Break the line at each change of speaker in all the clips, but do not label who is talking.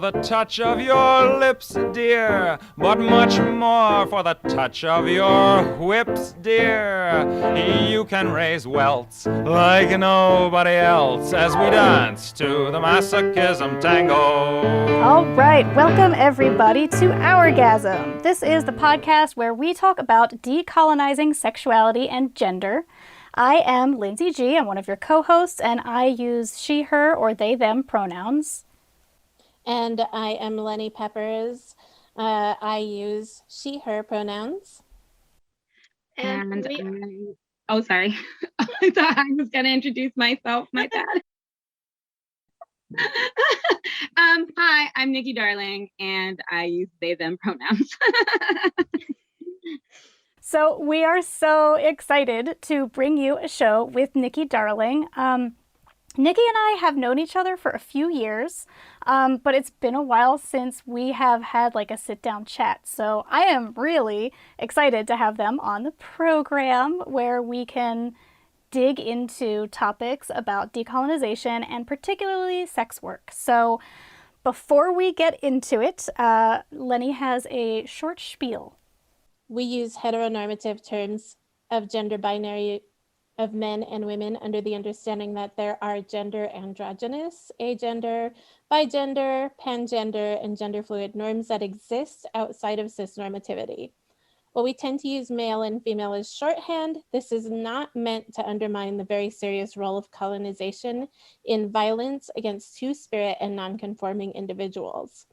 for the touch of your lips, dear, but much more for the touch of your whips, dear. You can raise welts like nobody else as we dance to the masochism tango.
All right, welcome everybody to Hourgasm. This is the podcast where we talk about decolonizing sexuality and gender. I am Lindsay G. I'm one of your co-hosts, and I use she, her, or they, them pronouns.
And I am Lenny Peppers. I use she, her pronouns.
And oh, sorry. I thought I was going to introduce myself. My bad. Hi, I'm Nikki Darling, and I use they, them pronouns.
So we are so excited to bring you a show with Nikki Darling. Nikki and I have known each other for a few years, but it's been a while since we have had like a sit-down chat. So I am really excited to have them on the program where we can dig into topics about decolonization and particularly sex work. So before we get into it, Lenny has a short spiel.
We use heteronormative terms of gender binary of men and women under the understanding that there are gender androgynous, agender, bigender, pangender, and gender fluid norms that exist outside of cisnormativity. While we tend to use male and female as shorthand, this is not meant to undermine the very serious role of colonization in violence against two-spirit and non-conforming individuals.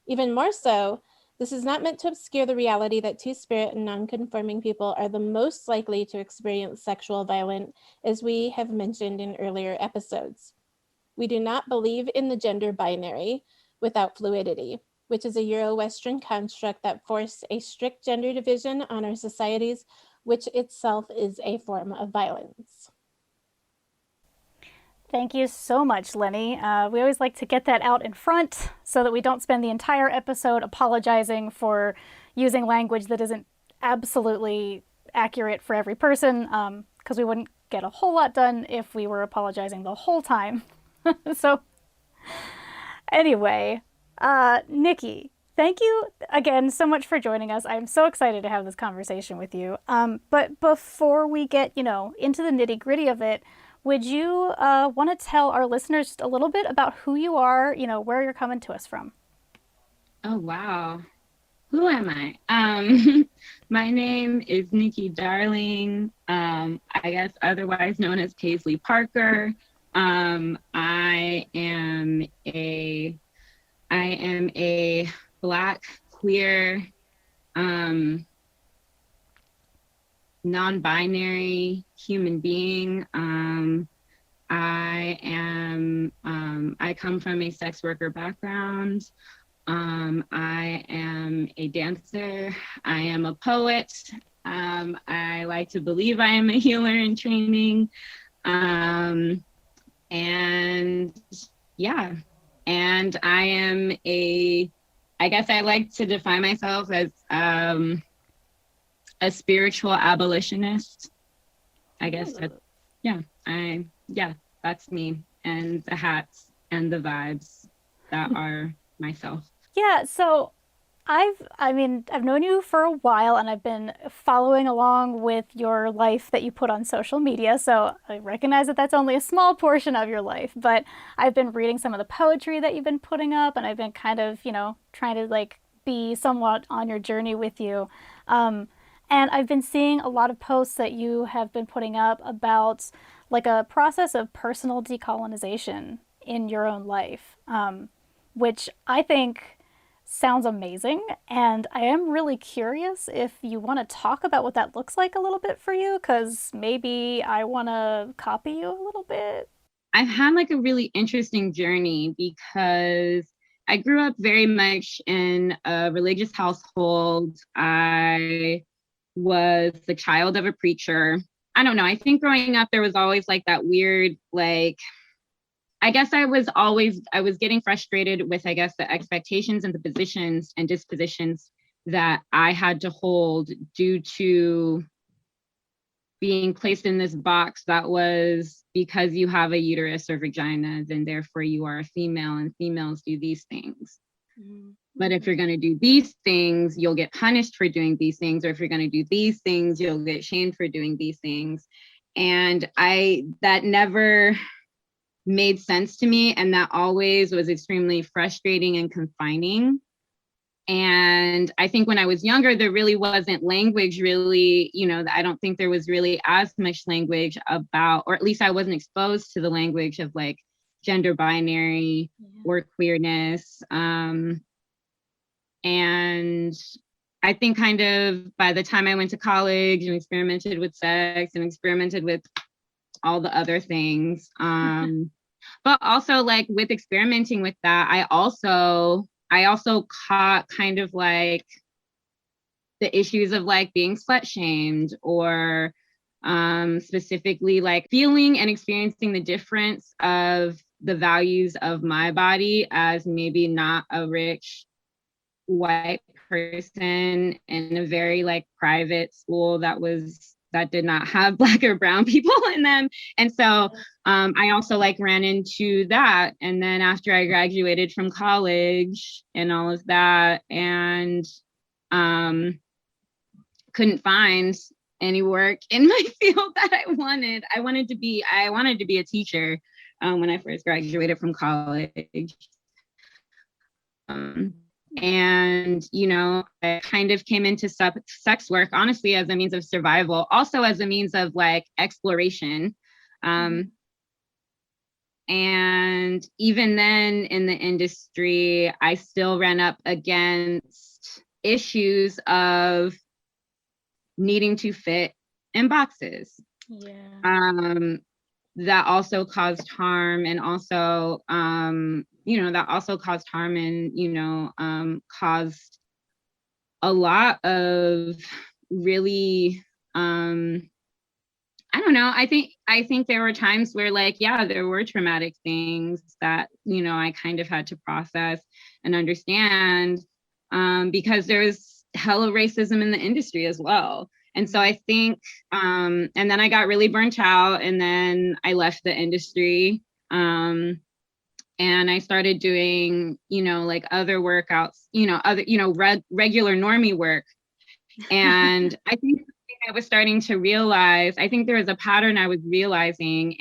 Even more so, this is not meant to obscure the reality that two-spirit and non-conforming people are the most likely to experience sexual violence, as we have mentioned in earlier episodes. We do not believe in the gender binary without fluidity, which is a Euro-Western construct that forced a strict gender division on our societies, which itself is a form of violence.
Thank you so much, Lenny. We always like to get that out in front so that we don't spend the entire episode apologizing for using language that isn't absolutely accurate for every person, because we wouldn't get a whole lot done if we were apologizing the whole time. So anyway, Nikki, thank you again so much for joining us. I'm so excited to have this conversation with you. But before we get, into the nitty-gritty of it, would you want to tell our listeners just a little bit about who you are, where you're coming to us from?
Oh, wow. Who am I? My name is Nikki Darling, I guess otherwise known as Paisley Parker. I am a Black, queer, non-binary human being. I come from a sex worker background. I am a dancer. I am a poet. I like to believe I am a healer in training. And I am I guess I like to define myself as a spiritual abolitionist. I guess that's me, and the hats and the vibes that are myself.
Yeah, so I've known you for a while, and I've been following along with your life that you put on social media, so I recognize that that's only a small portion of your life, but I've been reading some of the poetry that you've been putting up, and I've been kind of, trying to be somewhat on your journey with you. And I've been seeing a lot of posts that you have been putting up about a process of personal decolonization in your own life, which I think sounds amazing. And I am really curious if you want to talk about what that looks like a little bit for you, because maybe I want to copy you a little bit.
I've had a really interesting journey because I grew up very much in a religious household. I was the child of a preacher. I don't know. I think growing up, there was always that weird, I guess I was getting frustrated with, the expectations and the positions and dispositions that I had to hold due to being placed in this box that was because you have a uterus or vagina, then therefore you are a female and females do these things. But if you're going to do these things, you'll get punished for doing these things. Or if you're going to do these things, you'll get shamed for doing these things. And that never made sense to me. And that always was extremely frustrating and confining. And I think when I was younger, there really wasn't language really, I don't think there was really as much language about, or at least I wasn't exposed to the language of like gender binary or queerness. And I think kind of by the time I went to college and experimented with sex and experimented with all the other things, but also like with experimenting with that, I also caught kind of like the issues of like being slut shamed or specifically like feeling and experiencing the difference of the values of my body as maybe not a rich white person in a very like private school that did not have Black or brown people in them. And so I also like ran into that. And then after I graduated from college and all of that, and couldn't find any work in my field that I wanted. I wanted to be a teacher when I first graduated from college. And, I kind of came into sex work, honestly, as a means of survival, also as a means of like exploration. And even then in the industry, I still ran up against issues of needing to fit in boxes. That also caused harm, and also caused a lot of really I don't know. I think there were times where like, there were traumatic things that, I kind of had to process and understand because there's hella racism in the industry as well. And so I think, and then I got really burnt out, and then I left the industry. And I started doing, like other workouts, regular normie work. And I think I was starting to realize, I think there was a pattern I was realizing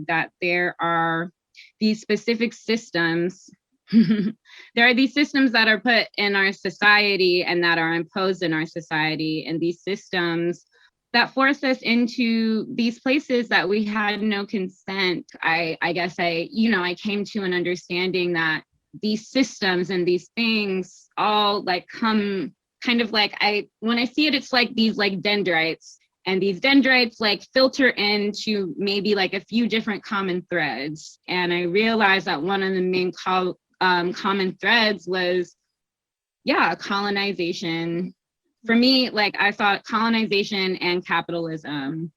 that there are these specific systems. There are these systems that are put in our society and that are imposed in our society, and these systems that force us into these places that we had no consent. I guess I came to an understanding that these systems and these things all like come kind of like, when I see it, it's like these like dendrites, and these dendrites like filter into maybe like a few different common threads. And I realized that one of the main common threads was colonization. For me, like I thought colonization and capitalism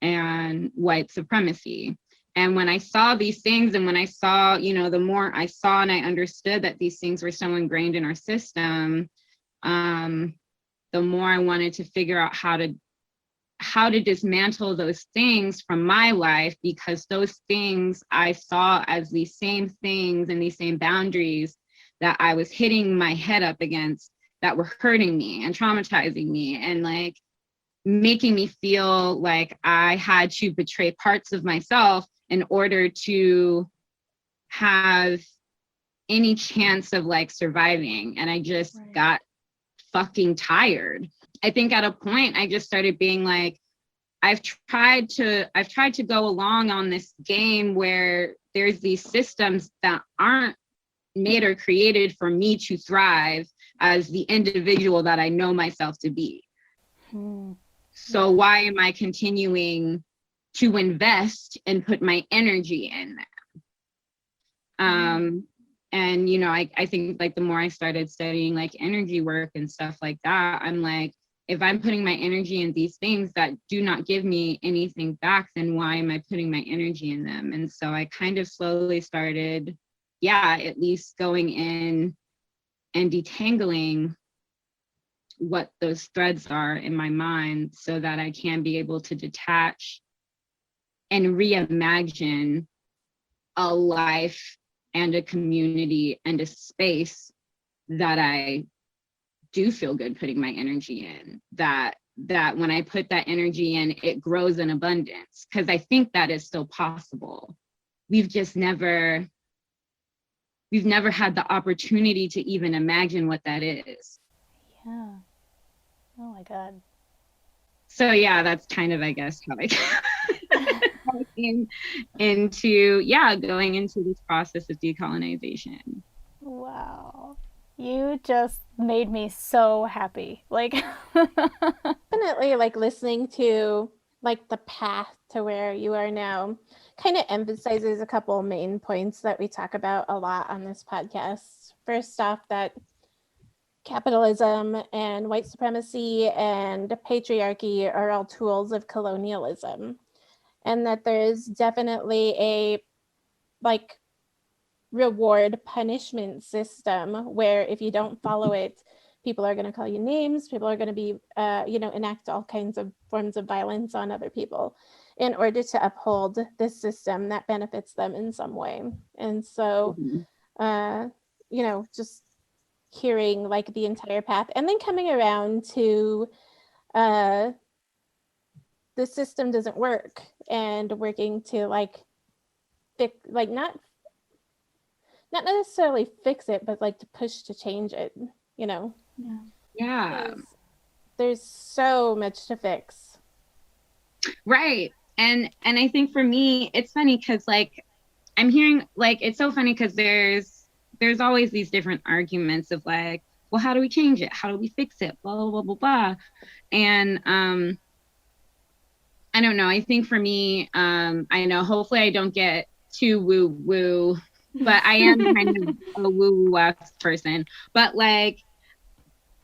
and white supremacy. And when I saw these things, and when I saw, the more I saw and I understood that these things were so ingrained in our system, the more I wanted to figure out how to dismantle those things from my life, because those things I saw as these same things and these same boundaries that I was hitting my head up against, that were hurting me and traumatizing me and like making me feel like I had to betray parts of myself in order to have any chance of like surviving. And I just got fucking tired. I think at a point I just started being like, I've tried to go along on this game where there's these systems that aren't made or created for me to thrive as the individual that I know myself to be. So why am I continuing to invest and put my energy in them? And, I think like the more I started studying like energy work and stuff like that, I'm like, if I'm putting my energy in these things that do not give me anything back, then why am I putting my energy in them? And so I kind of slowly started, at least going in and detangling what those threads are in my mind so that I can be able to detach and reimagine a life and a community and a space that I do feel good putting my energy in, that when I put that energy in, it grows in abundance, because I think that is still possible. We've never had the opportunity to even imagine what that is.
Yeah. Oh my God.
So yeah, that's kind of, I guess, how I came into, going into this process of decolonization.
Wow. You just made me so happy. Like,
Definitely, like, listening to like the path to where you are now kind of emphasizes a couple main points that we talk about a lot on this podcast. First off, that capitalism and white supremacy and patriarchy are all tools of colonialism, and that there's definitely a like reward punishment system where if you don't follow it, people are going to call you names, people are going to be enact all kinds of forms of violence on other people in order to uphold this system that benefits them in some way. And so just hearing like the entire path and then coming around to the system doesn't work and working to like not necessarily fix it, but like to push to change it,
Yeah.
There's so much to fix.
Right. And I think for me, it's funny because like I'm hearing, like, it's so funny because there's always these different arguments of like, well, how do we change it? How do we fix it? Blah, blah, blah, blah, blah. And I don't know. I think for me, I know hopefully I don't get too woo-woo, but I am kind of a woo-woo person. But like,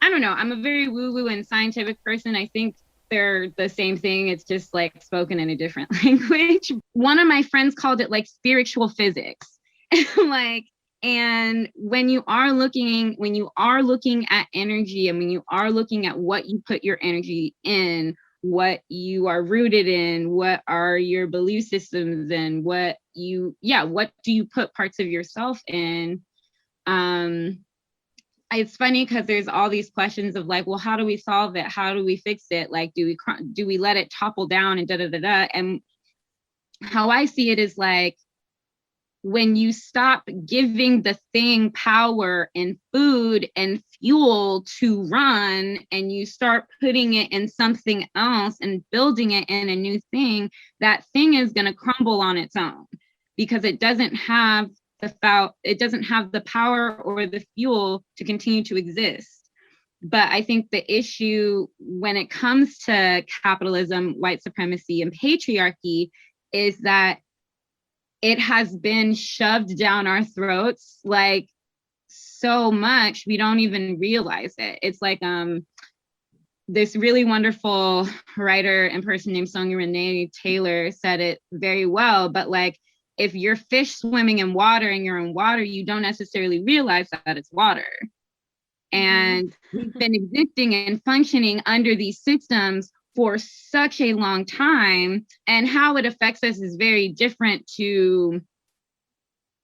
I don't know. I'm a very woo-woo and scientific person. I think they're the same thing. It's just like spoken in a different language. One of my friends called it like spiritual physics. Like, and when you are looking at energy, and when you are looking at what you put your energy in, what you are rooted in, what are your belief systems, and what do you put parts of yourself in? It's funny because there's all these questions of like, well, how do we solve it? How do we fix it? Like, do we let it topple down and da da da da? And how I see it is like, when you stop giving the thing power and food and fuel to run, and you start putting it in something else and building it in a new thing, that thing is going to crumble on its own because it doesn't have the power or the fuel to continue to exist. But I think the issue when it comes to capitalism, white supremacy, and patriarchy is that it has been shoved down our throats like so much we don't even realize it. It's like this really wonderful writer and person named Sonia Renee Taylor said it very well, but like, if you're fish swimming in water and you're in water, you don't necessarily realize that it's water. And we've been existing and functioning under these systems for such a long time, and how it affects us is very different to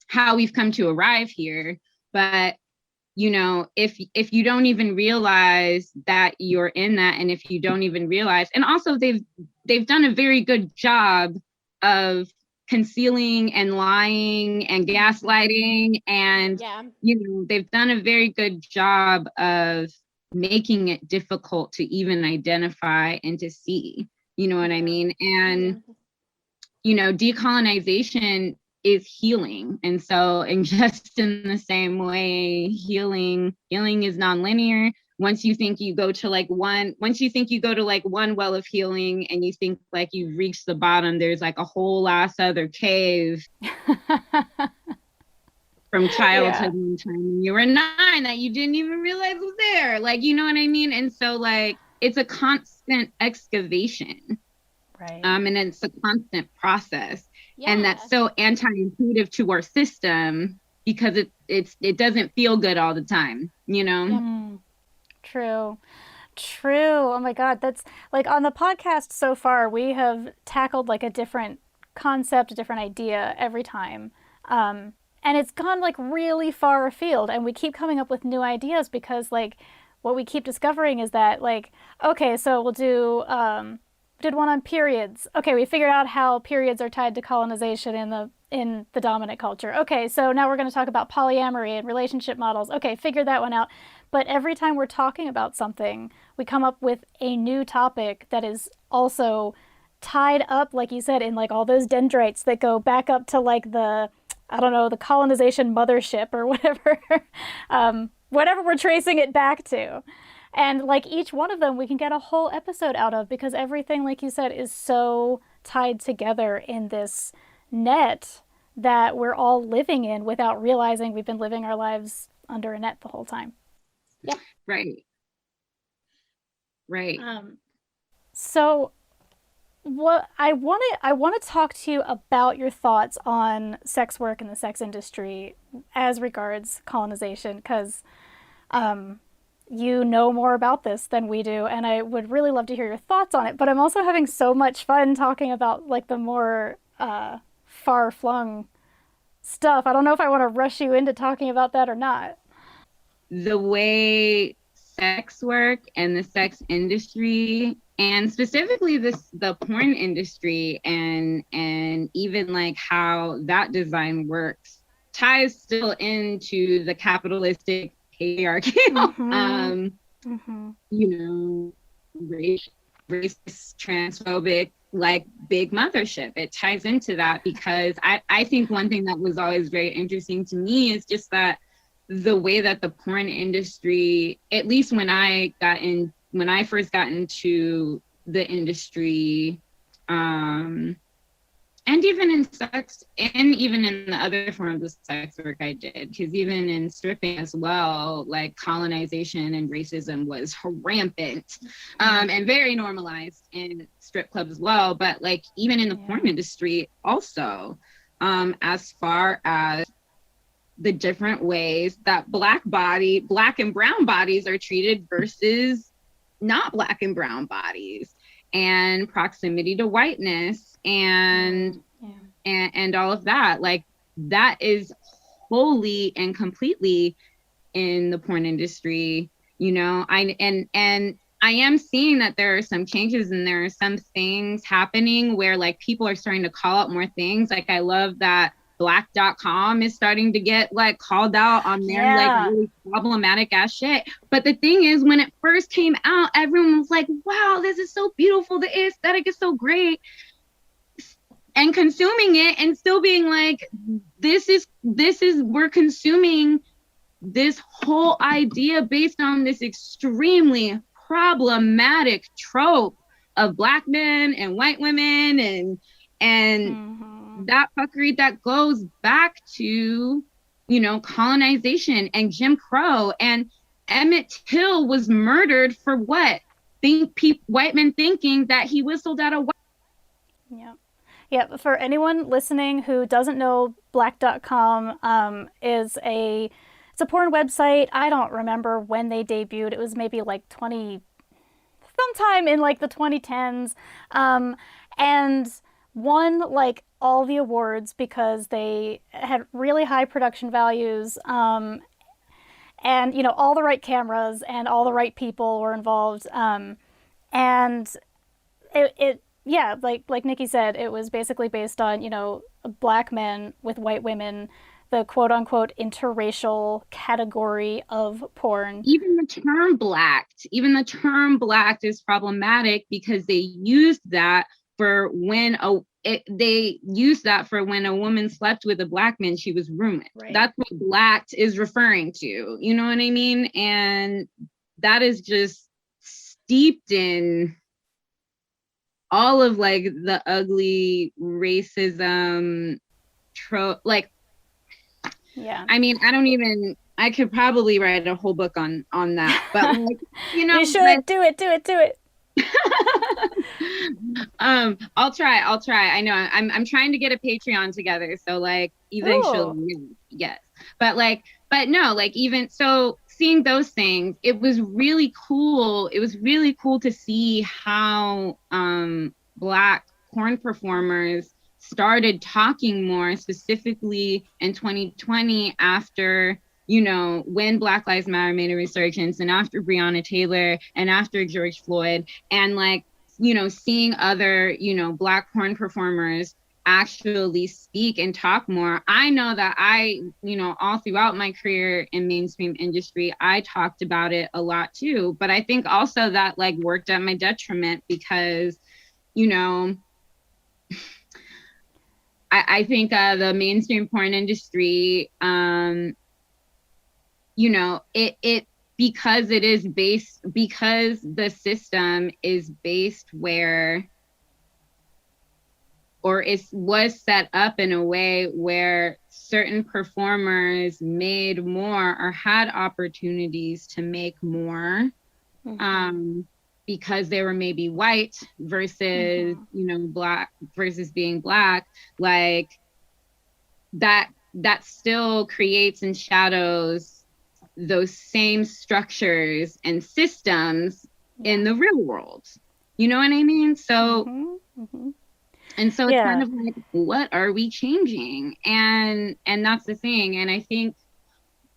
how we've come to arrive here. But if you don't even realize that you're in that, and if you don't even realize, and also they've done a very good job of concealing and lying and gaslighting, and they've done a very good job of making it difficult to even identify and to see, you know what I mean? And decolonization is healing. And so, and just in the same way, healing is nonlinear. Once you think you go to like one well of healing and you think like you've reached the bottom, there's like a whole ass other cave from childhood and time when you were 9 that you didn't even realize was there. Like, you know what I mean? And so like, it's a constant excavation.
Right.
And it's a constant process. Yeah. And that's so anti-intuitive to our system because it doesn't feel good all the time,
True. True. Oh my God. That's like on the podcast so far, we have tackled like a different concept, a different idea every time. And it's gone like really far afield. And we keep coming up with new ideas because like what we keep discovering is that like, okay, so we'll do, did one on periods. Okay, we figured out how periods are tied to colonization in the dominant culture. Okay, so now we're going to talk about polyamory and relationship models. Okay, figure that one out. But every time we're talking about something, we come up with a new topic that is also tied up, like you said, in like all those dendrites that go back up to like the, I don't know, the colonization mothership or whatever, whatever we're tracing it back to. And like each one of them, we can get a whole episode out of because everything, like you said, is so tied together in this net that we're all living in without realizing we've been living our lives under a net the whole time.
Yeah.
Right. Right.
So what I want to talk to you about your thoughts on sex work and the sex industry as regards colonization, because you know more about this than we do, and I would really love to hear your thoughts on it. But I'm also having so much fun talking about like the more far-flung stuff. I don't know if I want to rush you into talking about that or not.
The way sex work and the sex industry, and specifically the porn industry, and even like how that design works, ties still into the capitalistic patriarchy. You know, racist, transphobic, like big mothership. It ties into that because I think one thing that was always very interesting to me is just that the way that the porn industry, at least when I first got into the industry, and even in sex, and even in the other forms of sex work I did, because even in stripping as well, like colonization and racism was rampant, and very normalized in strip clubs as well. But like even in the porn industry also, as far as the different ways that black and brown bodies are treated versus not black and brown bodies, and proximity to whiteness and all of that. Like that is wholly and completely in the porn industry, you know. I am seeing that there are some changes and there are some things happening where like people are starting to call out more things. Like I love that black.com is starting to get like called out on their like really problematic ass shit. But the thing is, when it first came out, everyone was like, wow, this is so beautiful, the aesthetic is so great, and consuming it and still being like, this is we're consuming this whole idea based on this extremely problematic trope of black men and white women and that fuckery that goes back to, you know, colonization and Jim Crow. And Emmett Till was murdered for what? White men thinking that he whistled at a white.
Yeah. For anyone listening who doesn't know, black.com it's a porn website. I don't remember when they debuted. It was maybe like sometime in like the 2010s, and won like all the awards because they had really high production values, and you know, all the right cameras and all the right people were involved, and it like Nikki said, it was basically based on, you know, black men with white women, the quote unquote interracial category of porn.
Even the term blacked is problematic because they used that for when a woman slept with a black man, she was ruined. Right. That's what blacked is referring to. You know what I mean? And that is just steeped in all of like the ugly racism like, yeah. I mean, I could probably write a whole book on that, but like, you know,
you should do it.
I'll try. I know I'm trying to get a Patreon together, so like eventually, yes. But no, like even so seeing those things, it was really cool. It was really cool to see how Black porn performers started talking more, specifically in 2020 after, you know, when Black Lives Matter made a resurgence, and after Breonna Taylor, and after George Floyd, and like, you know, seeing other, you know, Black porn performers actually speak and talk more. I know that I, you know, all throughout my career in mainstream industry, I talked about it a lot too. But I think also that like worked at my detriment because, you know, I think the mainstream porn industry, you know, it because it is based, because the system is based where, or it was set up in a way where certain performers made more or had opportunities to make more, because they were maybe white versus, you know, Black versus being Black, like that still creates and shadows those same structures and systems in the real world. You know what I mean? So, and so it's kind of like, what are we changing? And that's the thing. And I think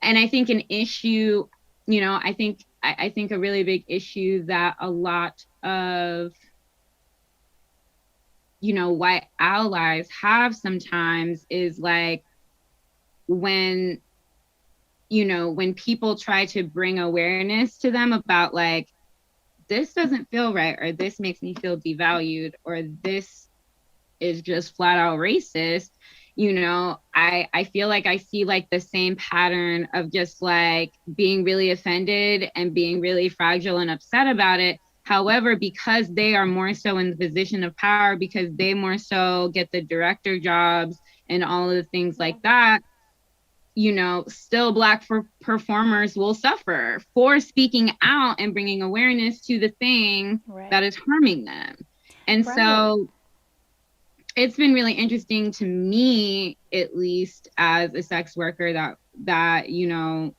an issue, you know, I think a really big issue that a lot of, you know, white allies have sometimes is like when, you know, when people try to bring awareness to them about like, this doesn't feel right, or this makes me feel devalued, or this is just flat out racist, you know, I feel like I see like the same pattern of just like being really offended and being really fragile and upset about it. However, because they are more so in the position of power, because they more so get the director jobs and all of the things like that, you know, still Black performers will suffer for speaking out and bringing awareness to the thing that is harming them. And so it's been really interesting to me, at least as a sex worker, that you know,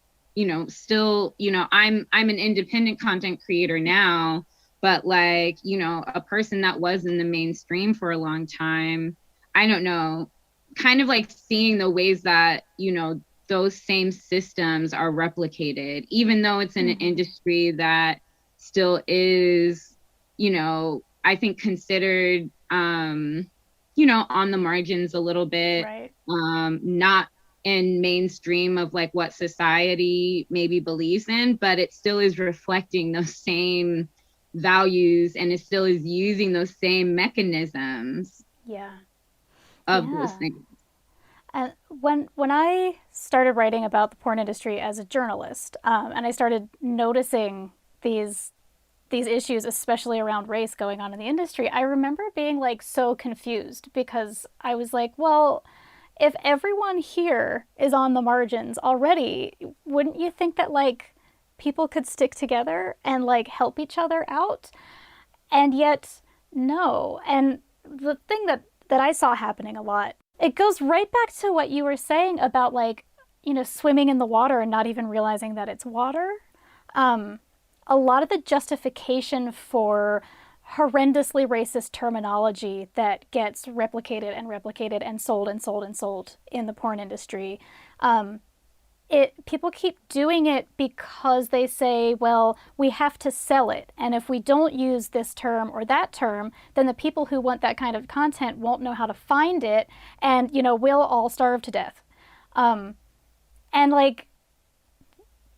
still, you know, I'm an independent content creator now, but like, you know, a person that was in the mainstream for a long time, I don't know, kind of like seeing the ways that, you know, those same systems are replicated, even though it's in an industry that still is, you know, I think considered, you know, on the margins a little bit, not in mainstream of like what society maybe believes in, but it still is reflecting those same values, and it still is using those same mechanisms of those things.
And when I started writing about the porn industry as a journalist, and I started noticing these issues, especially around race going on in the industry, I remember being like so confused, because I was like, well, if everyone here is on the margins already, wouldn't you think that like people could stick together and like help each other out? And yet, no. And the thing that I saw happening a lot, it goes right back to what you were saying about like, you know, swimming in the water and not even realizing that it's water. A lot of the justification for horrendously racist terminology that gets replicated and sold in the porn industry, people keep doing it because they say, well, we have to sell it, and if we don't use this term or that term, then the people who want that kind of content won't know how to find it, and, you know, we'll all starve to death. And like,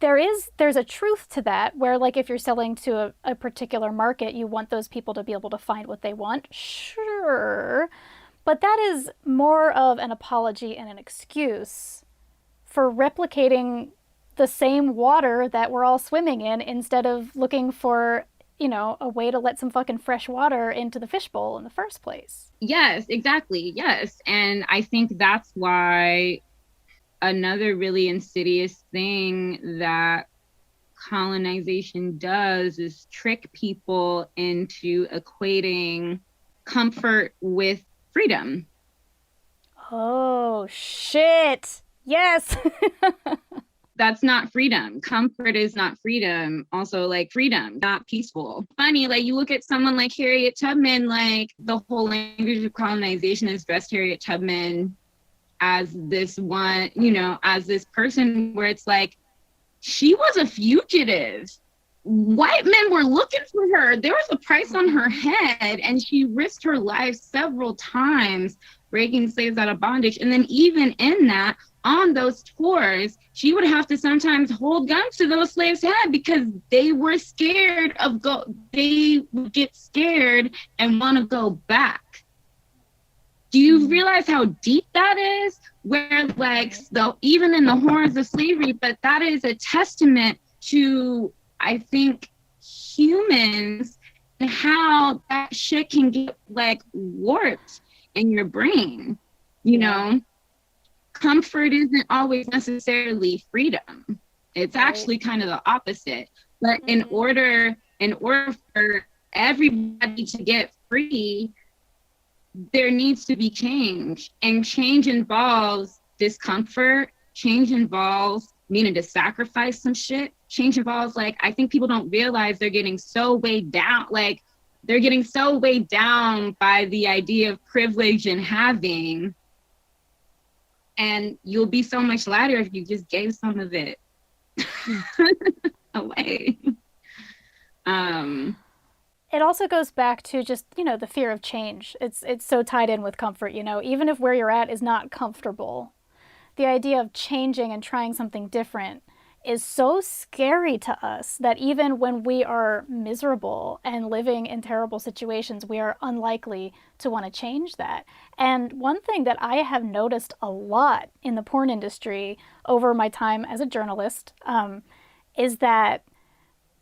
there's a truth to that, where like if you're selling to a particular market, you want those people to be able to find what they want, sure, but that is more of an apology and an excuse for replicating the same water that we're all swimming in, instead of looking for, you know, a way to let some fucking fresh water into the fishbowl in the first place.
Yes, exactly. Yes. And I think that's why another really insidious thing that colonization does is trick people into equating comfort with freedom.
Oh, shit. Yes.
That's not freedom. Comfort is not freedom. Also, like, freedom, not peaceful. Funny, like, you look at someone like Harriet Tubman, like, the whole language of colonization has dressed Harriet Tubman as this one, as this person where it's like, she was a fugitive. White men were looking for her. There was a price on her head, and she risked her life several times breaking slaves out of bondage. And then even in that, on those tours, she would have to sometimes hold guns to those slaves' head because they were scared they would get scared and want to go back. Do you realize how deep that is? Where, like, even in the horrors of slavery, but that is a testament to, I think, humans and how that shit can get, like, warped in your brain, Comfort isn't always necessarily freedom. It's actually kind of the opposite. But in order for everybody to get free, there needs to be change. And change involves discomfort. Change involves needing to sacrifice some shit. Change involves, like, I think people don't realize they're getting so weighed down. Like, they're getting so weighed down by the idea of privilege and having. And you'll be so much lighter if you just gave some of it away.
It also goes back to just, the fear of change. It's so tied in with comfort, even if where you're at is not comfortable. The idea of changing and trying something different is so scary to us that even when we are miserable and living in terrible situations, we are unlikely to want to change that. And one thing that I have noticed a lot in the porn industry over my time as a journalist is that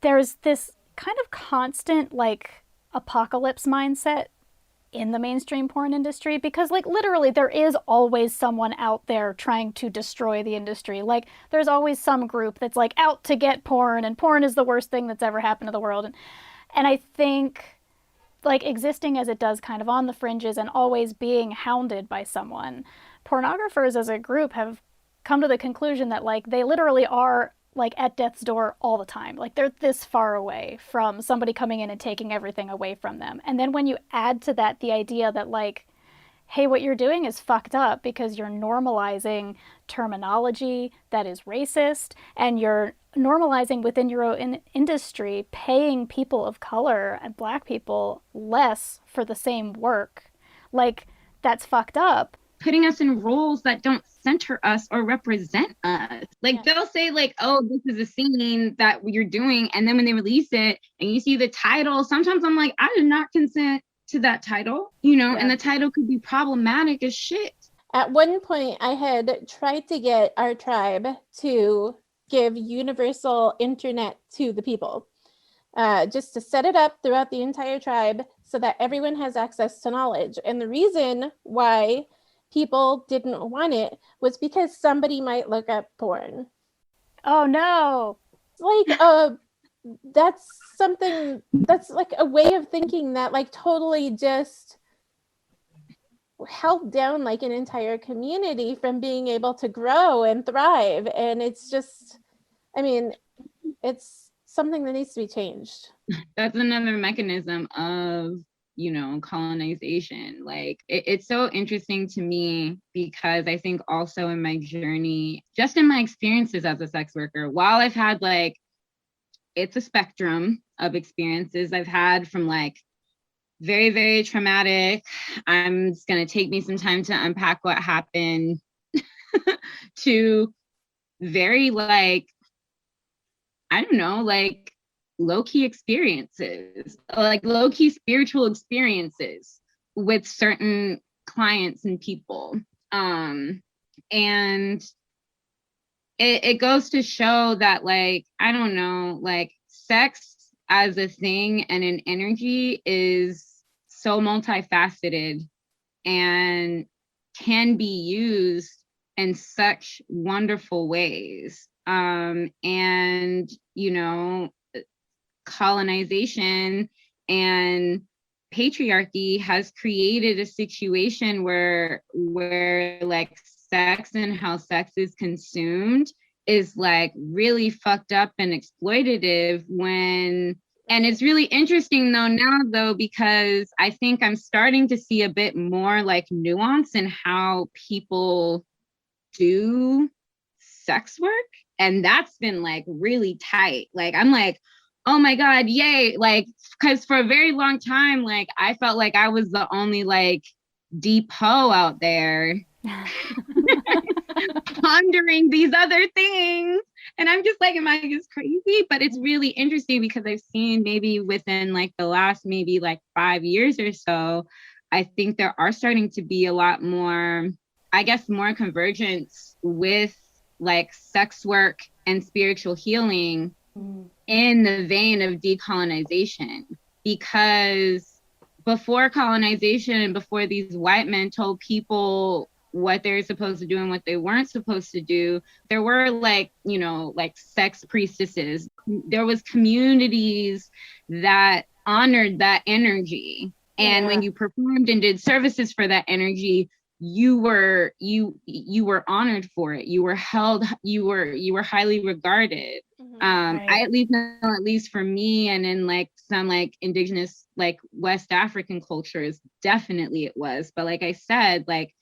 there's this kind of constant, like, apocalypse mindset in the mainstream porn industry, because, like, literally there is always someone out there trying to destroy the industry. Like, there's always some group that's, like, out to get porn, and porn is the worst thing that's ever happened to the world. And I think, like, existing as it does kind of on the fringes and always being hounded by someone, pornographers as a group have come to the conclusion that, like, they literally are, like, at death's door all the time. Like, they're this far away from somebody coming in and taking everything away from them. And then when you add to that the idea that, like, hey, what you're doing is fucked up because you're normalizing terminology that is racist, and you're normalizing within your own industry paying people of color and Black people less for the same work. Like, that's fucked up.
Putting us in roles that don't center us or represent us. Like, they'll say, like, oh, this is a scene that you're doing, and then when they release it and you see the title, sometimes I'm like, I did not consent to that title, and the title could be problematic as shit.
At one point, I had tried to get our tribe to give universal internet to the people, just to set it up throughout the entire tribe so that everyone has access to knowledge. And the reason why people didn't want it was because somebody might look up porn.
Oh no.
Like, that's something that's like a way of thinking that, like, totally just held down, like, an entire community from being able to grow and thrive. And it's just, I mean, it's something that needs to be changed.
That's another mechanism of colonization. Like, it's so interesting to me because I think also in my journey, just in my experiences as a sex worker, while I've had, like, it's a spectrum of experiences I've had, from, like, very, very traumatic, I'm just going to take me some time to unpack what happened, to very, like, I don't know, like, low-key experiences, like low-key spiritual experiences with certain clients and people. And it goes to show that, like, I don't know, like, sex as a thing and an energy is so multifaceted and can be used in such wonderful ways. And, colonization and patriarchy has created a situation where like sex and how sex is consumed is like really fucked up and exploitative and it's really interesting now because I think I'm starting to see a bit more like nuance in how people do sex work. And that's been like really tight. Like, I'm like, oh my God, yay. Like, cause for a very long time, like I felt like I was the only like deep hoe out there pondering these other things. And I'm just like, am I just crazy? But it's really interesting because I've seen maybe within like the last maybe like 5 years or so, I think there are starting to be a lot more, I guess, more convergence with like sex work and spiritual healing in the vein of decolonization. Because before colonization and before these white men told people what they were supposed to do and what they weren't supposed to do, there were like, you know, like sex priestesses. There was communities that honored that energy. And when you performed and did services for that energy, you were honored for it. You were held, you were highly regarded.
Right.
I at least know, at least for me and in like some like indigenous like West African cultures, definitely it was. But like I said, like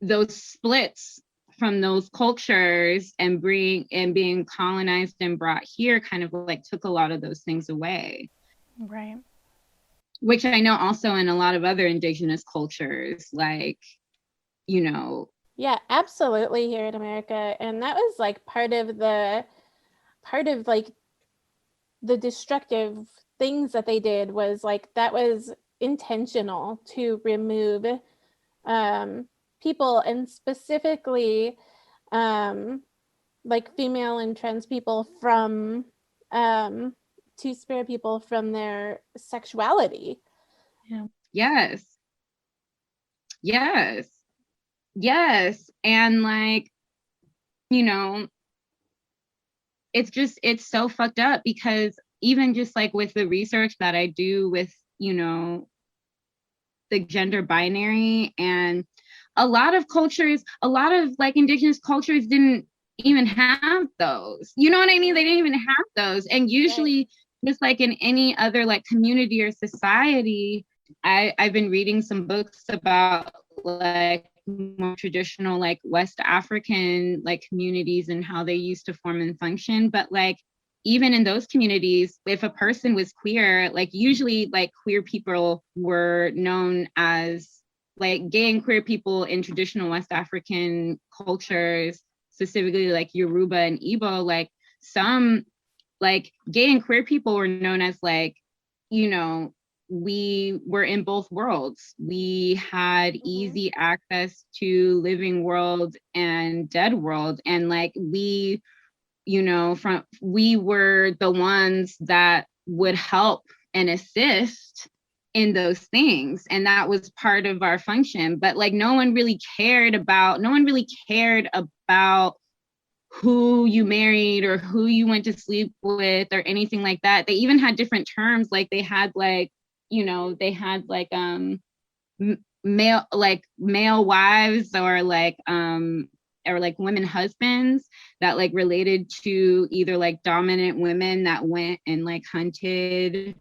those splits from those cultures and being colonized and brought here kind of like took a lot of those things away.
Right.
Which I know also in a lot of other indigenous cultures, like, you know.
Yeah, absolutely, here in America. And that was like part of like the destructive things that they did was like, that was intentional to remove people, and specifically like female and trans people from two-spirit people from their sexuality.
Yes. And like, you know, it's so fucked up because even just like with the research that I do with, you know, the gender binary, and a lot of like indigenous cultures didn't even have those. You know what I mean? They didn't even have those. And usually, just like in any other like community or society, I've been reading some books about like more traditional like West African like communities and how they used to form and function. But like even in those communities, if a person was queer, like usually like queer people were known as like gay and queer people in traditional West African cultures, specifically like Yoruba and Igbo, like some like gay and queer people were known as like, you know, we were in both worlds. We had easy access to living world and dead world. And like we, you know, we were the ones that would help and assist in those things. And that was part of our function. But like no one really cared about who you married or who you went to sleep with or anything like that. They even had different terms. Like they had like, you know, they had like male wives or like women husbands that like related to either like dominant women that went and like hunted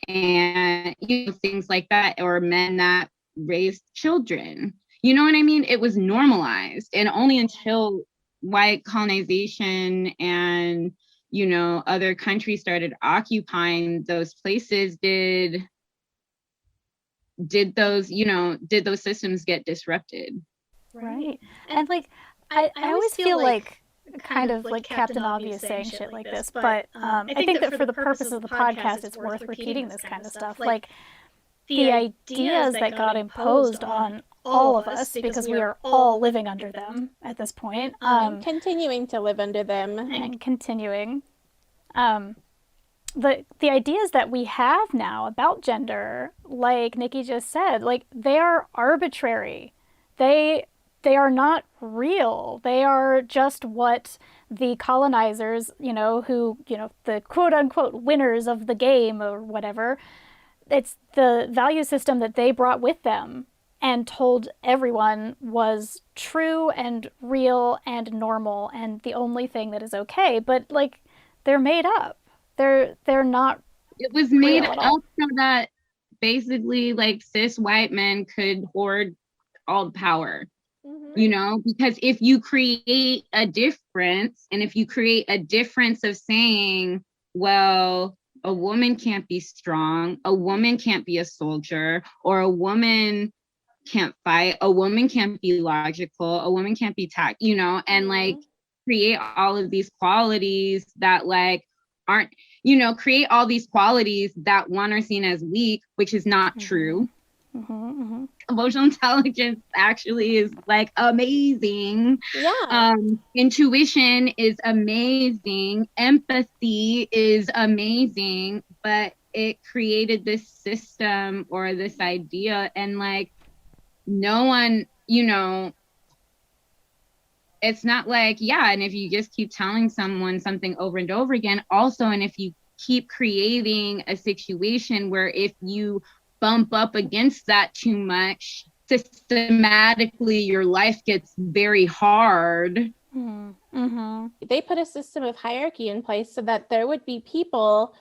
and, you know, things like that, or men that raised children. You know what I mean? It was normalized, and only until white colonization and, you know, other countries started occupying those places did those systems get disrupted.
Right. And like I always feel like kind of like Captain Obvious saying shit like this, but I think that for the purpose of the podcast, it's worth repeating this kind of stuff. Like the ideas that got imposed on all of us, because we are all living under them at this point.
Continuing to live under them.
And continuing. The ideas that we have now about gender, like Nikki just said, like they are arbitrary. They are not real. They are just what the colonizers, you know, who, you know, the quote unquote winners of the game or whatever, it's the value system that they brought with them. and told everyone was true and real and normal and the only thing that is okay. But like, they're made up. They're not.
It was made
real at
up
all.
so that basically like cis white men could hoard all the power. You know, because if you create a difference, and if you create a difference of saying, well, a woman can't be strong, a woman can't be a soldier, or a woman can't fight, a woman can't be logical, a woman can't be you know, and like create all of these qualities that like aren't, you know, create all these qualities that one are seen as weak, which is not true. Emotional intelligence actually is like amazing.
Yeah.
Intuition is amazing. Empathy is amazing, but it created this system or this idea, and like no one, you know, it's not like, yeah, and if you just keep telling someone something over and over again, also, and if you keep creating a situation where if you bump up against that too much, systematically your life gets very hard.
They put a system of hierarchy in place so that there would be people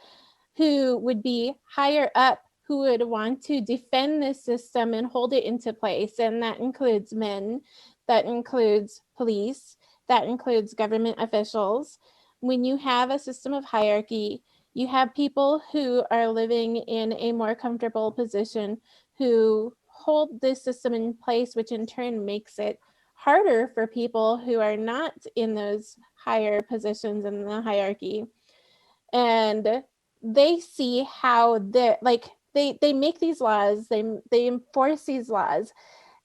who would be higher up who would want to defend this system and hold it into place. And that includes men, that includes police, that includes government officials. When you have a system of hierarchy, you have people who are living in a more comfortable position who hold this system in place, which in turn makes it harder for people who are not in those higher positions in the hierarchy. And they see how they're like, they make these laws, they enforce these laws,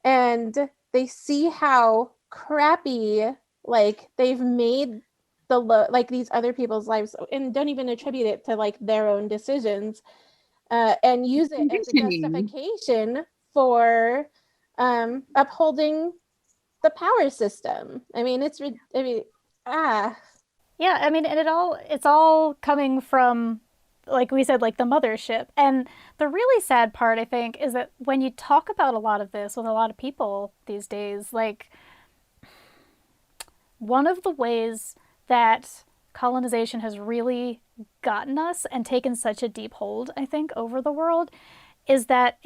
and they see how crappy like they've made like these other people's lives, and don't even attribute it to like their own decisions, and use it as a justification for upholding the power system. I mean,
Yeah, I mean, and it's all coming from, like we said, like the mothership. And the really sad part, I think, is that when you talk about a lot of this with a lot of people these days, like one of the ways that colonization has really gotten us and taken such a deep hold, I think, over the world is that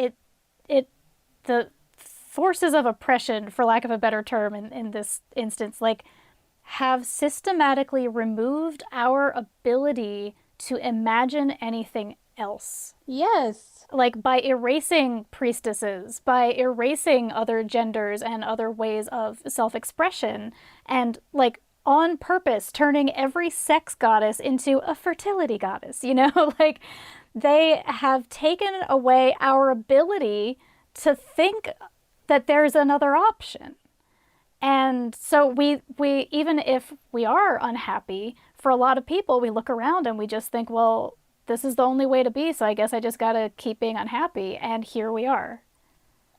the forces of oppression, for lack of a better term in this instance, like have systematically removed our ability to imagine anything else.
Yes.
Like by erasing priestesses, by erasing other genders and other ways of self-expression, and like on purpose turning every sex goddess into a fertility goddess, you know? Like they have taken away our ability to think that there's another option. And so we even if we are unhappy, for a lot of people, we look around and we just think, well, this is the only way to be, so I guess I just gotta keep being unhappy. And here we are.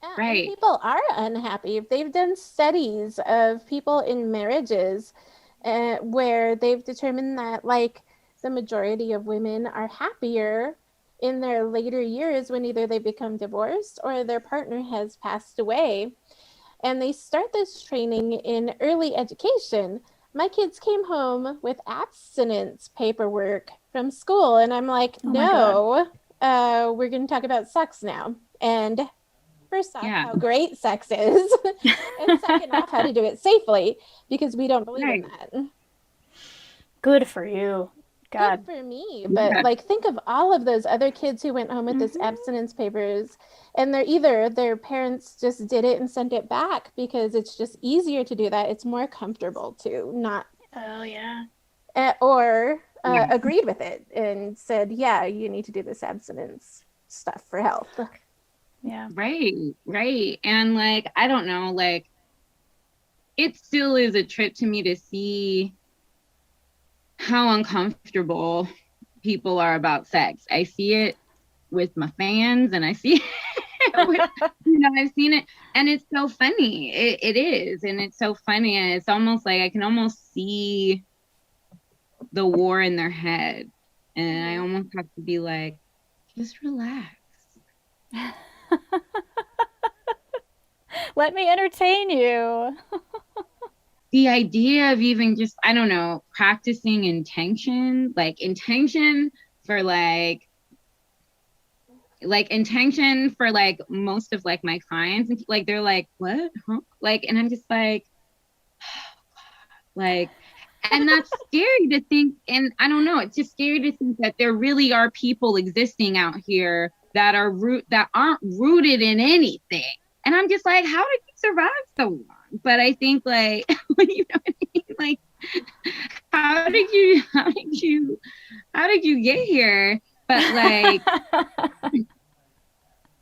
Yeah,
Right.
and people are unhappy. They've done studies of people in marriages where they've determined that like the majority of women are happier in their later years when either they become divorced or their partner has passed away. And they start this training in early education. My kids came home with abstinence paperwork from school, and I'm like, no, we're going to talk about sex now. And first off, how great sex is, and second off, how to do it safely, because we don't believe in that.
Good for you. God.
Good for me. But like, think of all of those other kids who went home with this abstinence papers, and they're either their parents just did it and sent it back because it's just easier to do that. It's more comfortable to not.
Oh yeah.
Or agreed with it and said, yeah, you need to do this abstinence stuff for health.
Yeah.
Right. And like, I don't know, like it still is a trip to me to see how uncomfortable people are about sex. I see it with my fans, and I see it with, I've seen it, and it's so funny. It is, and it's so funny, and it's almost like I can almost see the war in their head, and I almost have to be like, just relax.
Let me entertain you.
The idea of even just, I don't know, practicing intention, like intention for like intention for like most of like my clients, and like they're like, what? Huh? Like, and I'm just like, like, and that's scary to think. And I don't know, it's just scary to think that there really are people existing out here that aren't rooted in anything. And I'm just like, how did you survive so long? But I think like, you know what I mean? Like, how did you get here? But like,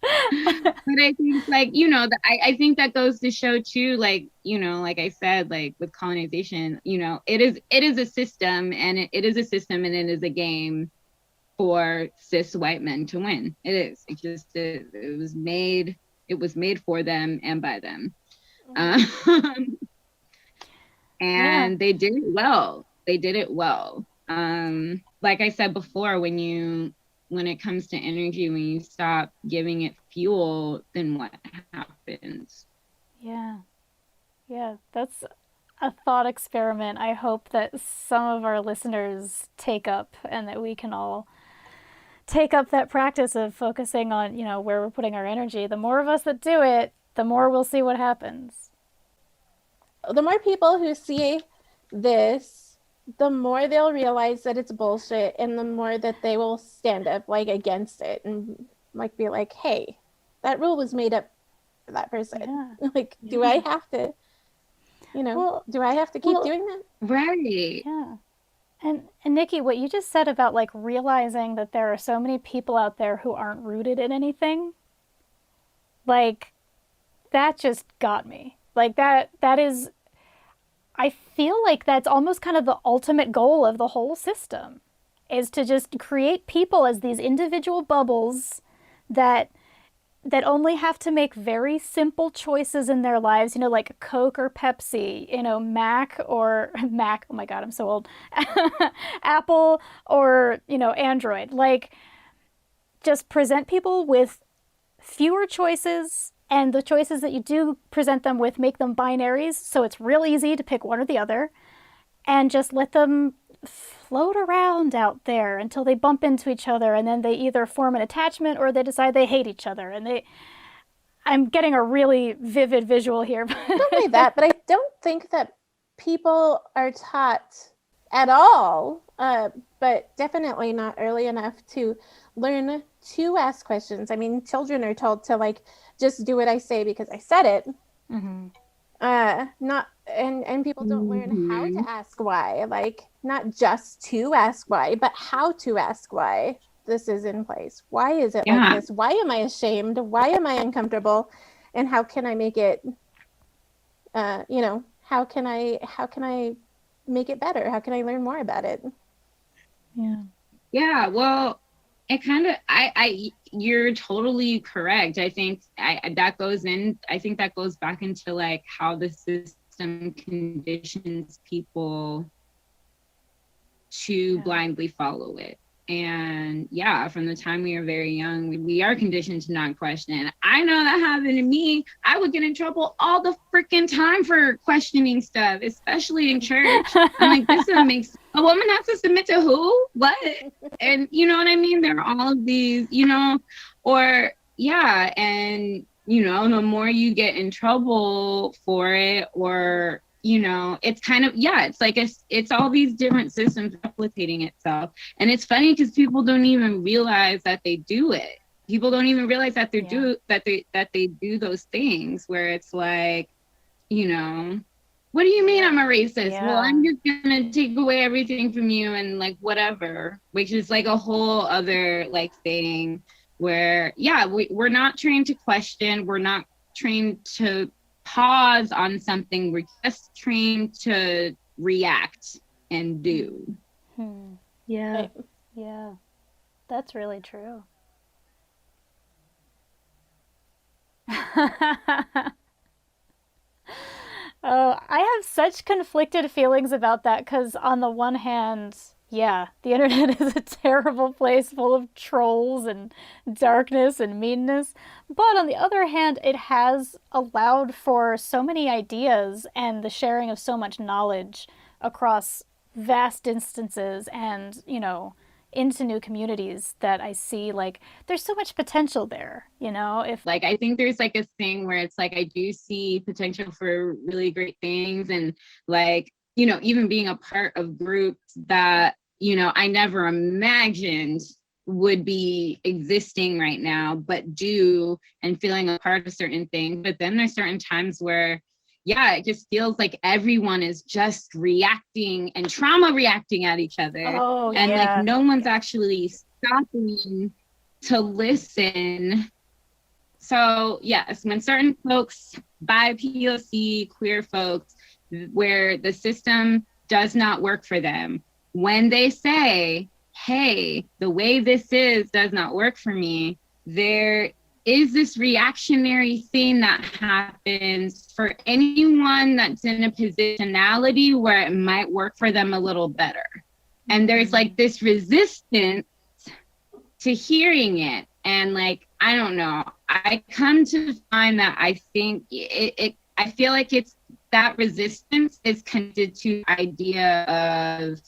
but I think like, you know, I think that goes to show too, like, you know, like I said, like with colonization, you know, it is a system, and it is a system, and it is a game for cis white men to win. It is. It was made for them and by them. And they did it well. Like I said before, when it comes to energy, when you stop giving it fuel, then what happens?
Yeah, that's a thought experiment I hope that some of our listeners take up, and that we can all take up that practice of focusing on, you know, where we're putting our energy. The more of us that do it, the more we'll see what happens.
The more people who see this, the more they'll realize that it's bullshit, and the more that they will stand up like against it and like be like, hey, that rule was made up for that person.
Yeah.
Like, do I have to, you know, do I have to keep doing that?
Right.
Yeah. And Nikki, what you just said about like realizing that there are so many people out there who aren't rooted in anything, like that just got me. Like that is, I feel like that's almost kind of the ultimate goal of the whole system, is to just create people as these individual bubbles that only have to make very simple choices in their lives, you know, like Coke or Pepsi, you know, Mac, oh my God, I'm so old, Apple, or, you know, Android. Like, just present people with fewer choices, and the choices that you do present them with, make them binaries, so it's real easy to pick one or the other, and just let them float around out there until they bump into each other, and then they either form an attachment or they decide they hate each other. And I'm getting a really vivid visual here.
Not only that, but I don't think that people are taught at all, but definitely not early enough to learn to ask questions. I mean, children are told to like just do what I say because I said it.
Mm-hmm.
And people don't learn how to ask why, like not just to ask why, but how to ask why this is in place. Why is it like this? Why am I ashamed? Why am I uncomfortable? And how can I make it, you know, how can I make it better? How can I learn more about it?
Yeah, well, it kind of, you're totally correct. I think that goes back into like how the system conditions people to blindly follow it. And yeah, from the time we are very young, we are conditioned to not question. I know that happened to me. I would get in trouble all the freaking time for questioning stuff, especially in church. I'm like, this doesn't make sense. A woman has to submit to who? What? And you know what I mean? There are all of these, you know, or yeah. And, you know, the more you get in trouble for it, or, you know, it's kind of, yeah, it's like, it's all these different systems replicating itself. And it's funny because people don't even realize that they do it. People don't even realize that they do those things where it's like, you know, what do you mean I'm a racist?
Yeah.
Well, I'm just gonna take away everything from you and like whatever, which is like a whole other like thing where, yeah, we're not trained to question. We're not trained to pause on something. We're just trained to react and do.
Yeah. Yeah. That's really true. Oh, I have such conflicted feelings about that, because on the one hand, Yeah, the internet is a terrible place full of trolls and darkness and meanness. But on the other hand, it has allowed for so many ideas and the sharing of so much knowledge across vast instances and, into new communities that I see like there's so much potential there, if
Like, I think there's like a thing where it's like, I do see potential for really great things. And like, even being a part of groups that, I never imagined would be existing right now, but do, and feeling a part of certain things. But then there's certain times where, yeah, it just feels like everyone is just reacting and trauma reacting at each other.
Oh,
and
yeah.
like no one's actually stopping to listen. So yes, when certain folks, BIPOC, queer folks, where the system does not work for them, when they say, hey, the way this is does not work for me, there is this reactionary thing that happens for anyone that's in a positionality where it might work for them a little better. And there's like this resistance to hearing it. And like, I don't know, I come to find that I think I feel like it's that resistance is connected to idea of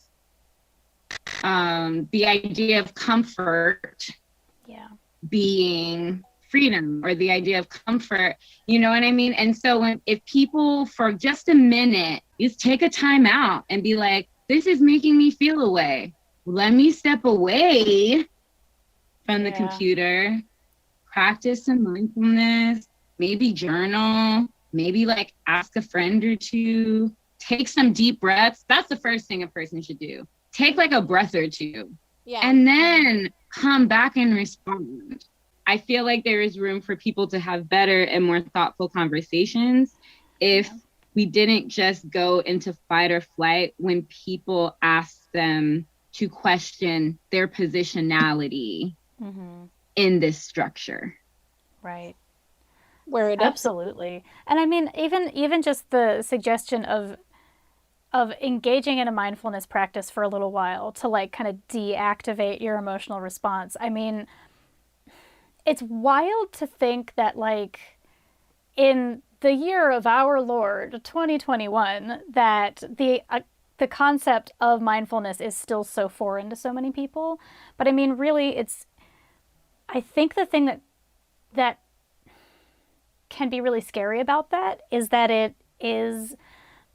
the idea of comfort being freedom, or the idea of comfort, you know what I mean? And so if people for just a minute just take a time out and be like, this is making me feel a way, let me step away from the computer, practice some mindfulness, maybe journal, maybe like ask a friend or two, take some deep breaths. That's the first thing a person should do. Take like a breath or two, and then come back and respond. I feel like there is room for people to have better and more thoughtful conversations if we didn't just go into fight or flight when people ask them to question their positionality in this structure.
Right.
Word.
Absolutely. And I mean, even just the suggestion of engaging in a mindfulness practice for a little while to like kind of deactivate your emotional response. I mean, it's wild to think that like in the year of our Lord 2021 that the concept of mindfulness is still so foreign to so many people. But I mean, really, I think the thing that can be really scary about that is that it is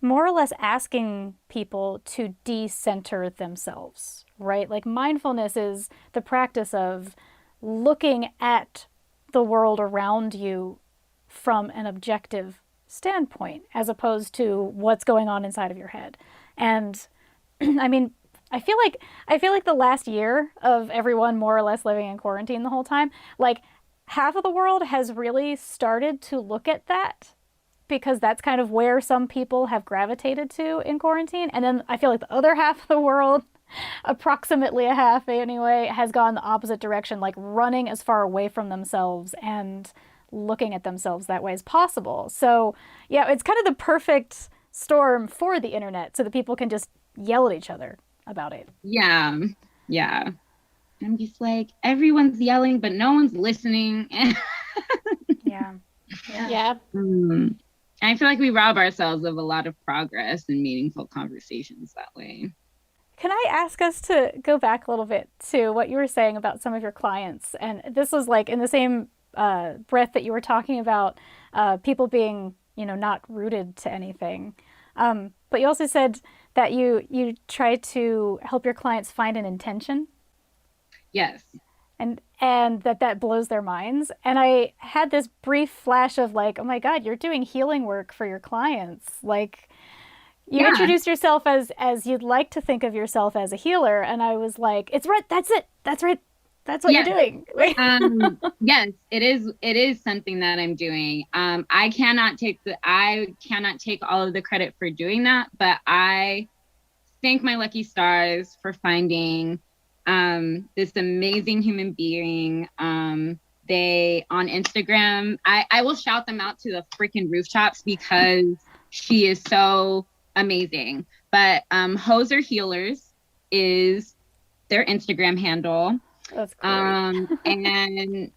more or less asking people to de-center themselves, right? Like mindfulness is the practice of looking at the world around you from an objective standpoint, as opposed to what's going on inside of your head. And I mean, I feel like the last year of everyone more or less living in quarantine the whole time, like half of the world has really started to look at that, because that's kind of where some people have gravitated to in quarantine. And then I feel like the other half of the world, approximately a half anyway, has gone the opposite direction, like running as far away from themselves and looking at themselves that way as possible. So yeah, it's kind of the perfect storm for the internet so that people can just yell at each other about it.
Yeah. I'm just like, everyone's yelling, but no one's listening.
Yeah.
I feel like we rob ourselves of a lot of progress and meaningful conversations that way.
Can I ask us to go back a little bit to what you were saying about some of your clients? And this was like in the same breath that you were talking about people being, not rooted to anything. But you also said that you try to help your clients find an intention.
Yes.
And that blows their minds. And I had this brief flash of like, oh my God, you're doing healing work for your clients. Like you introduced yourself as you'd like to think of yourself as a healer. And I was like, it's right. That's it. That's right. That's what you're doing.
Yes, it is something that I'm doing. I cannot take all of the credit for doing that, but I thank my lucky stars for finding this amazing human being. They on Instagram, I will shout them out to the freaking rooftops because she is so amazing. But Hoser Healers is their Instagram handle.
That's great.
And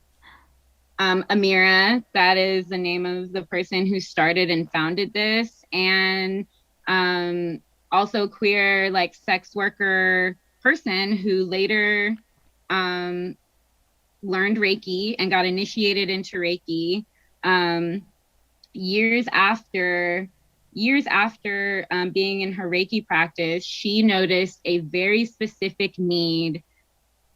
Amira, that is the name of the person who started and founded this. And also queer, like, sex worker person who later learned Reiki and got initiated into Reiki years after being in her Reiki practice. She noticed a very specific need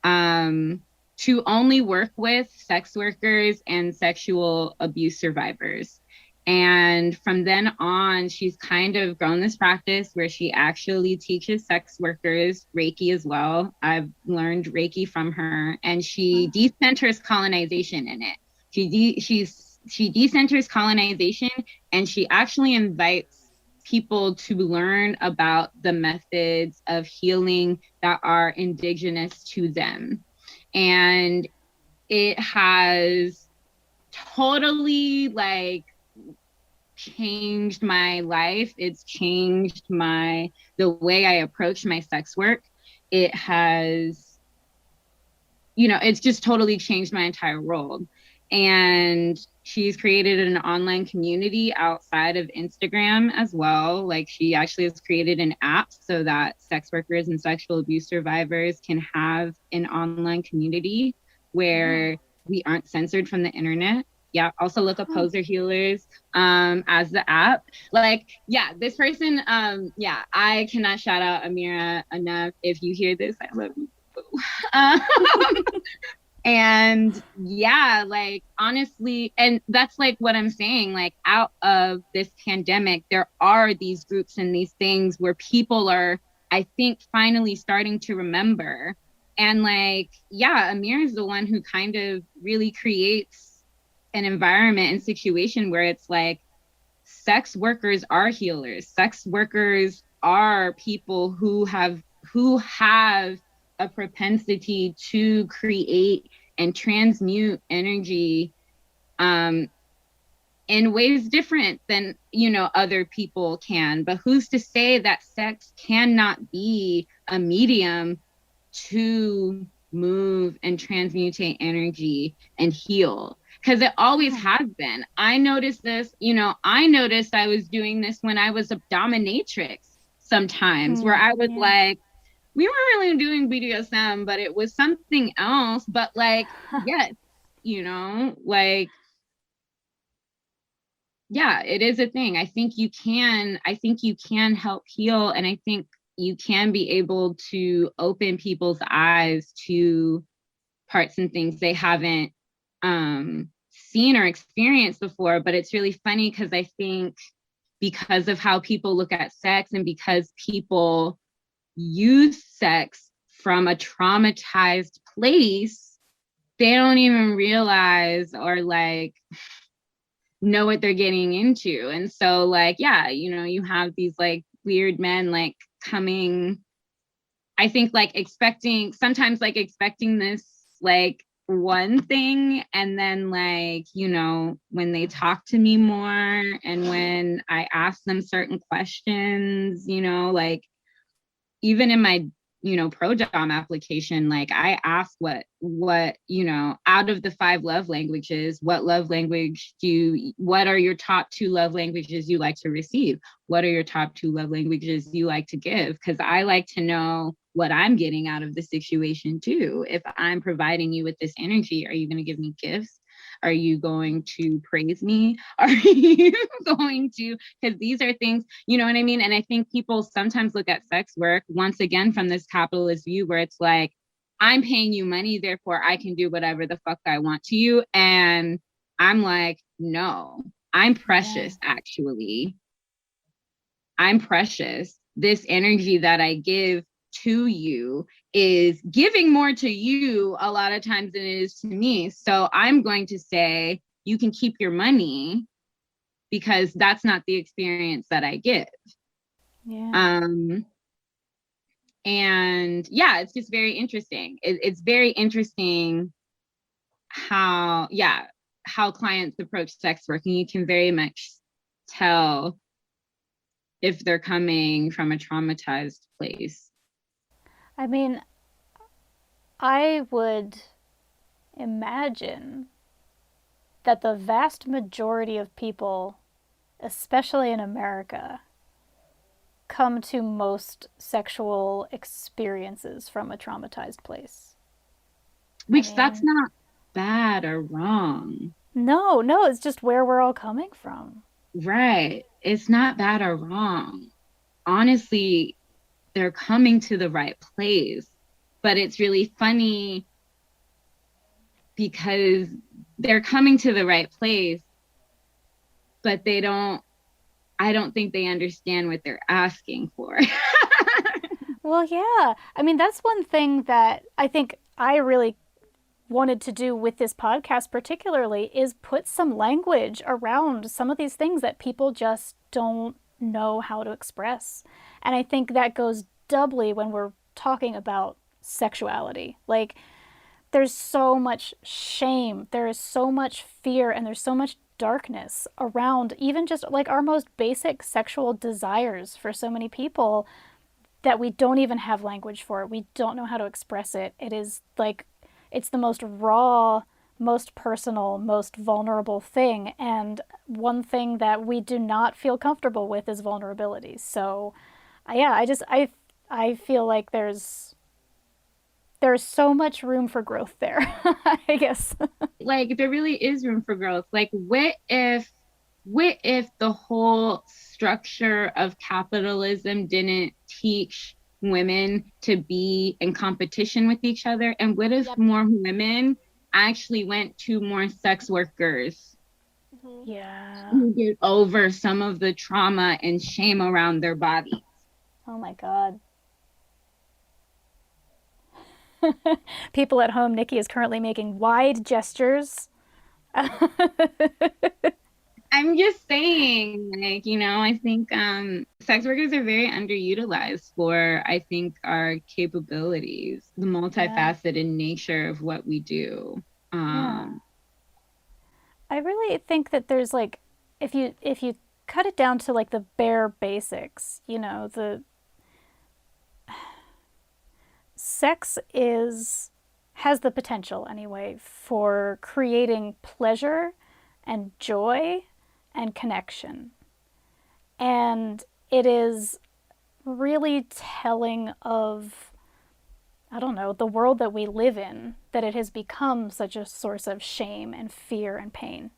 to only work with sex workers and sexual abuse survivors. And from then on, she's kind of grown this practice where she actually teaches sex workers Reiki as well. I've learned Reiki from her, and she decenters colonization in it. She decenters colonization, and she actually invites people to learn about the methods of healing that are indigenous to them. And it has totally, like, changed my life. It's changed the way I approach my sex work. It has, it's just totally changed my entire world. And she's created an online community outside of Instagram as well. Like, she actually has created an app so that sex workers and sexual abuse survivors can have an online community where we aren't censored from the internet. Yeah, also look up Poser Healers as the app. Like, yeah, this person, I cannot shout out Amira enough. If you hear this, I love you. And yeah, like, honestly, and that's like what I'm saying, like, out of this pandemic, there are these groups and these things where people are, I think, finally starting to remember. And like, yeah, Amir is the one who kind of really creates an environment and situation where it's like, sex workers are healers. Sex workers are people who have a propensity to create and transmute energy in ways different than, other people can. But who's to say that sex cannot be a medium to move and transmutate energy and heal? Because it always has been. I noticed this, I noticed I was doing this when I was a dominatrix sometimes, where I was like, we weren't really doing BDSM, but it was something else. But like, yes, like, yeah, it is a thing. I think you can help heal. And I think you can be able to open people's eyes to parts and things they haven't seen or experienced before. But it's really funny because I think because of how people look at sex and because people use sex from a traumatized place, they don't even realize or like know what they're getting into. And so like, yeah, you have these like weird men like coming, I think like expecting this like one thing, and then like, when they talk to me more and when I ask them certain questions, like even in my pro dom application, like I ask what out of the 5 love languages, what are your top 2 love languages you like to receive? What are your top 2 love languages you like to give? Because I like to know what I'm getting out of the situation too. If I'm providing you with this energy, are you going to give me gifts? Are you going to praise me? Are you going to, because these are things, you know what I mean? And I think people sometimes look at sex work, once again, from this capitalist view where it's like, I'm paying you money, therefore I can do whatever the fuck I want to you. And I'm like, no, I'm precious, actually. I'm precious. This energy that I give to you is giving more to you a lot of times than it is to me. So I'm going to say, you can keep your money because that's not the experience that I give. Yeah. And yeah, it's just very interesting. It's very interesting how clients approach sex work, and you can very much tell if they're coming from a traumatized place.
I mean, I would imagine that the vast majority of people, especially in America, come to most sexual experiences from a traumatized place.
Which that's not bad or wrong.
No, it's just where we're all coming from.
Right. It's not bad or wrong. Honestly, they're coming to the right place. But it's really funny because they're coming to the right place, but I don't think they understand what they're asking for.
Well, yeah. I mean, that's one thing that I think I really wanted to do with this podcast particularly is put some language around some of these things that people just don't know how to express. And I think that goes doubly when we're talking about sexuality. Like, there's so much shame, there is so much fear, and there's so much darkness around even just like our most basic sexual desires for so many people that we don't even have language for it. We don't know how to express it. It is like, it's the most raw, most personal, most vulnerable thing. And one thing that we do not feel comfortable with is vulnerability. So, yeah, I feel like there's so much room for growth there, I guess.
Like, there really is room for growth. Like, what if the whole structure of capitalism didn't teach women to be in competition with each other? And what if more women actually went to more sex workers
Yeah.
who get over some of the trauma and shame around their bodies?
Oh my God. People at home, Nikki is currently making wide gestures.
I'm just saying, like, you know, I think sex workers are very underutilized for, I think, our capabilities, the multifaceted nature of what we do.
Yeah. I really think that there's like, if you cut it down to like the bare basics, you know, the sex has the potential anyway for creating pleasure and joy and connection. And it is really telling of, I don't know, the world that we live in, that it has become such a source of shame and fear and pain.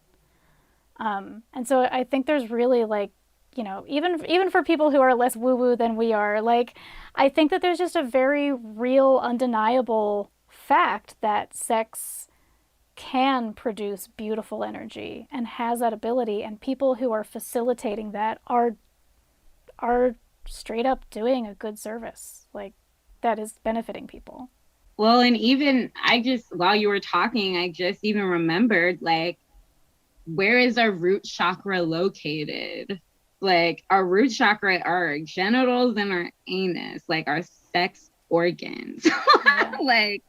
And so I think there's really like, you know, even for people who are less woo-woo than we are, like, I think that there's just a very real, undeniable fact that sex can produce beautiful energy and has that ability, and people who are facilitating that are straight up doing a good service, like, that is benefiting people.
Well, and even while you were talking, I just even remembered, like, where is our root chakra located? Like, our root chakra are our genitals and our anus, like our sex organs. Like,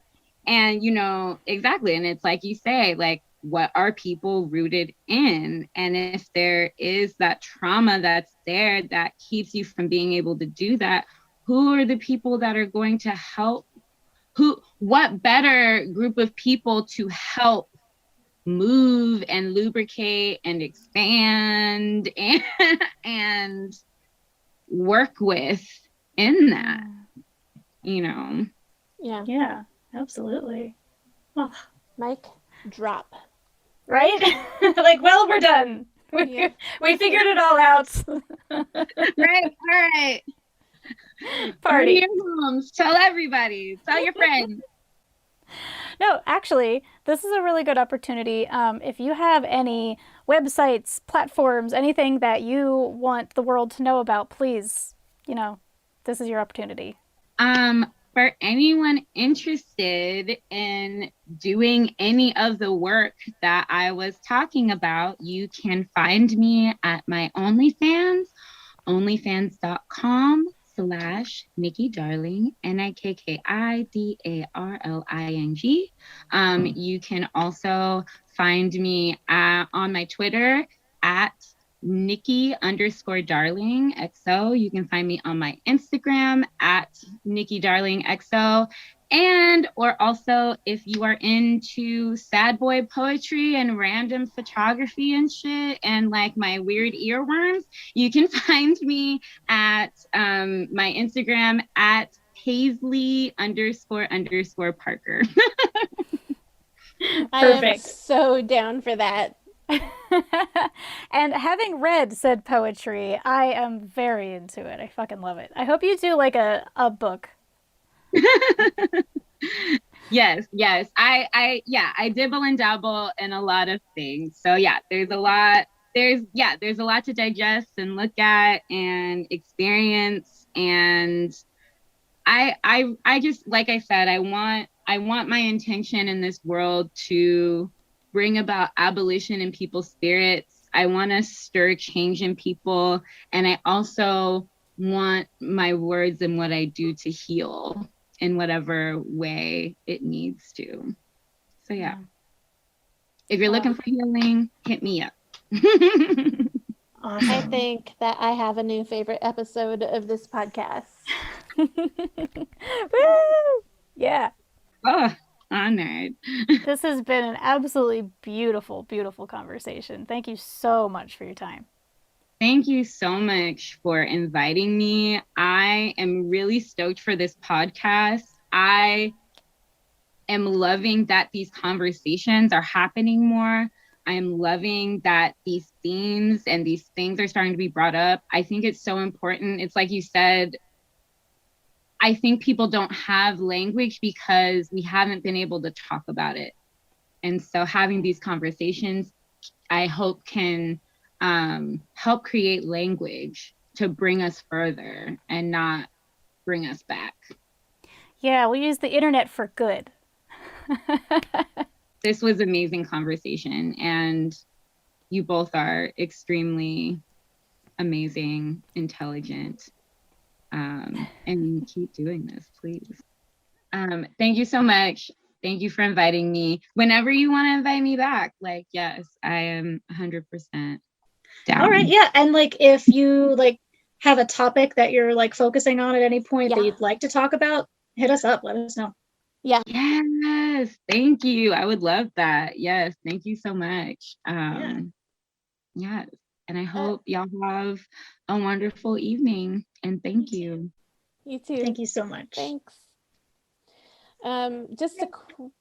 and you know, exactly. And it's like you say, like, what are people rooted in? And if there is that trauma that's there that keeps you from being able to do that, who are the people that are going to help? What better group of people to help move and lubricate and expand and work with in that, you know?
Yeah, absolutely. Oh.
Mic drop.
Right? Like, well, we're done. We figured it all out.
Right, all right.
Party.
Your moms, tell everybody, tell your friends.
No, actually, this is a really good opportunity. If you have any websites, platforms, anything that you want the world to know about, please, you know, this is your opportunity.
For anyone interested in doing any of the work that I was talking about, you can find me at my OnlyFans, onlyfans.com/Nikki Darling, NIKKIDARLING. You can also find me on my Twitter at Nikki_Darling XO. You can find me on my Instagram at Nikki Darling XO. And or also if you are into sad boy poetry and random photography and shit and like my weird earworms, you can find me at my Instagram at Paisley__Parker.
I am
Perfect.
so down for that.
And having read said poetry, I am very into it. I fucking love it. I hope you do like a book.
Yes. I dibble and dabble in a lot of things. So yeah, there's a lot to digest and look at and experience. And I just, like I said, I want my intention in this world to bring about abolition in people's spirits. I want to stir change in people. And I also want my words and what I do to heal in whatever way it needs to. So yeah. If you're looking for healing, hit me up.
Awesome.
I think that I have a new favorite episode of this podcast.
Woo! Yeah.
Oh, honored.
This has been an absolutely beautiful, beautiful conversation. Thank you so much for your time.
Thank you so much for inviting me. I am really stoked for this podcast. I am loving that these conversations are happening more. I am loving that these themes and these things are starting to be brought up. I think it's so important. It's like you said, I think people don't have language because we haven't been able to talk about it. And so having these conversations, I hope can help create language to bring us further and not bring us back.
Yeah, we use the internet for good.
This was amazing conversation, and you both are extremely amazing, intelligent, and keep doing this, please. Thank you so much. Thank you for inviting me. Whenever you want to invite me back, like, yes, I am 100% down.
All right, yeah. And like if you like have a topic that you're like focusing on at any point that you'd like to talk about, hit us up, let us know.
Yeah.
Yes, thank you. I would love that. Yes, thank you so much. Yes, and I hope y'all have a wonderful evening, and thank you.
You too.
Thank you so much.
Thanks. Just a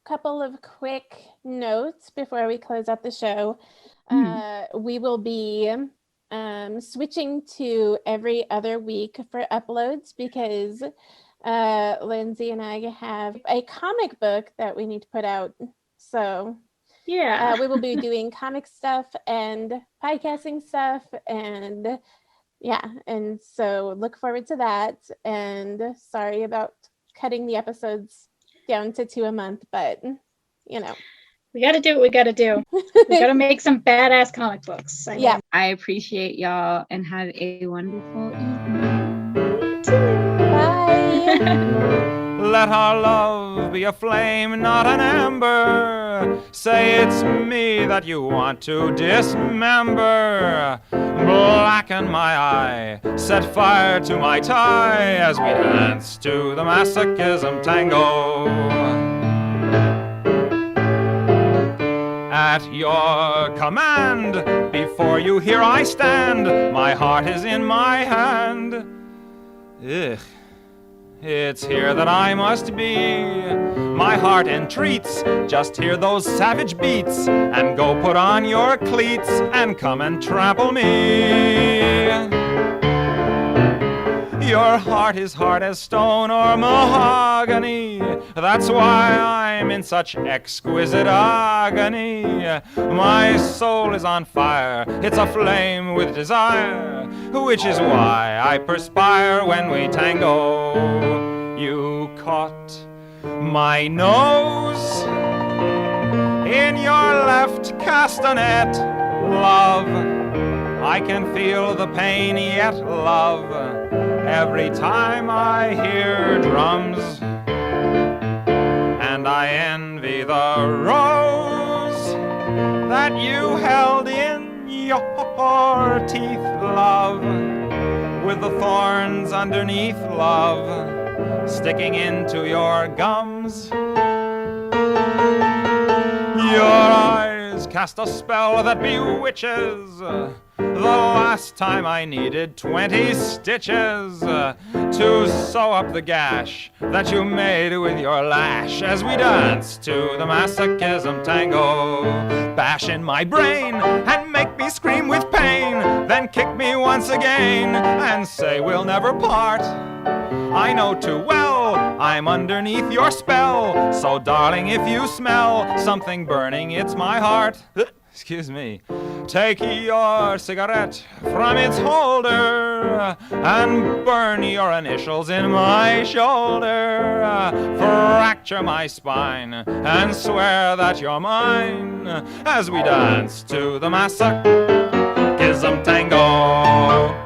couple of quick notes before we close out the show. We will be switching to every other week for uploads because Lindsay and I have a comic book that we need to put out. So
yeah,
we will be doing comic stuff and podcasting stuff, and yeah, and so look forward to that. And sorry about cutting the episodes down to 2 a month, but you know,
we got to do what we got to do. We got to make some badass comic books.
I appreciate y'all and have a wonderful evening.
Bye.
Let our love be a flame, not an ember. Say it's me that you want to dismember. Blacken my eye, set fire to my tie as we dance to the masochism tango. At your command, before you here I stand. My heart is in my hand. Ugh. It's here that I must be. My heart entreats. Just hear those savage beats, and go put on your cleats and come and trample me. Your heart is hard as stone or mahogany. That's why I'm in such exquisite agony. My soul is on fire, it's aflame with desire, which is why I perspire when we tango. You caught my nose in your left castanet, love. I can feel the pain yet, love, every time I hear drums. And I envy the rose that you held in your or teeth, love, with the thorns underneath, love, sticking into your gums. Your eyes cast a spell that bewitches. The last time I needed 20 stitches to sew up the gash that you made with your lash as we danced to the masochism tango. Bash in my brain and make me scream with pain, then kick me once again and say we'll never part. I know too well I'm underneath your spell, so darling, if you smell something burning, it's my heart. Excuse me. Take your cigarette from its holder and burn your initials in my shoulder. Fracture my spine and swear that you're mine as we dance to the masochism tango.